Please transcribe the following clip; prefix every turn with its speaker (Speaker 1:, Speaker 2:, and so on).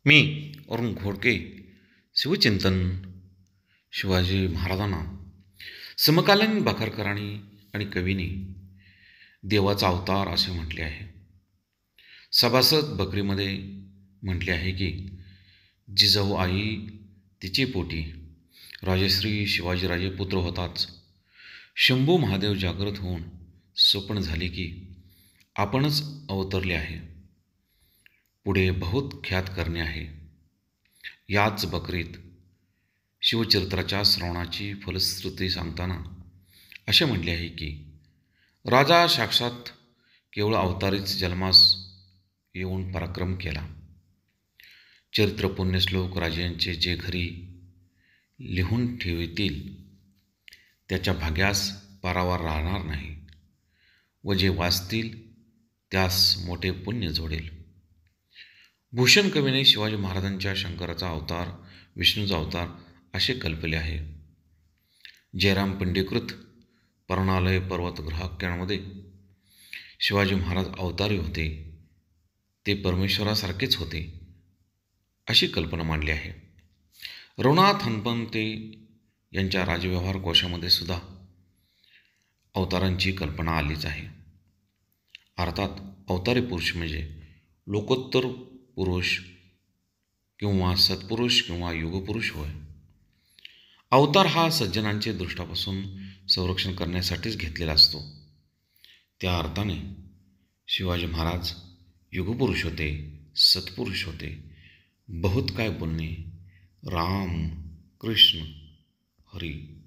Speaker 1: मी अरुण घोडके शिवचिंतन शिवाजी महाराजांना समकालीन बाखरकरांनी आणि कवींनी देवाचा अवतार असे म्हटले आहे. सभासद बकरीमध्ये म्हटले आहे की जिजाऊ आई तिचे पोटी राजश्री शिवाजीराजे पुत्र होताच शंभू महादेव जागृत होऊन स्वप्न झाले की आपणच अवतरले आहे. पुढे बहुत ख्यात करणे आहे. याच बकरीत शिवचरित्राच्या श्रवणाची फलश्रुती सांगताना असे म्हटले आहे की राजा साक्षात केवळ अवतारीच जन्मास येऊन पराक्रम केला. चरित्र पुण्यश्लोक राजांचे जे घरी लिहून ठेवतील त्याच्या भाग्यास पारावार राहणार नाही व जे वाचतील त्यास मोठे पुण्य जोडेल. भूषण कवीने शिवाजी महाराजांच्या शंकराचा अवतार विष्णूचा अवतार असे कल्पले आहे. जयराम पिंडीकृत पर्णालय पर्वत ग्रहाख्यांमध्ये शिवाजी महाराज अवतारी होते, ते परमेश्वरासारखेच होते अशी कल्पना मांडली आहे. रघुनाथ हनपंते यांच्या राजव्यवहार कोशामध्ये सुद्धा अवतारांची कल्पना आलीच आहे. अर्थात अवतारी पुरुष म्हणजे लोकोत्तर पुरुष किंवा सत्पुरुष किंवा युगपुरुष होय. अवतार हा सज्जनांचे दृष्टापासून संरक्षण करण्यासाठीच घेतलेला असतो. त्या अर्थाने शिवाजी महाराज युगपुरुष होते, सत्पुरुष होते. बहुत काय बोलणे. राम कृष्ण हरी.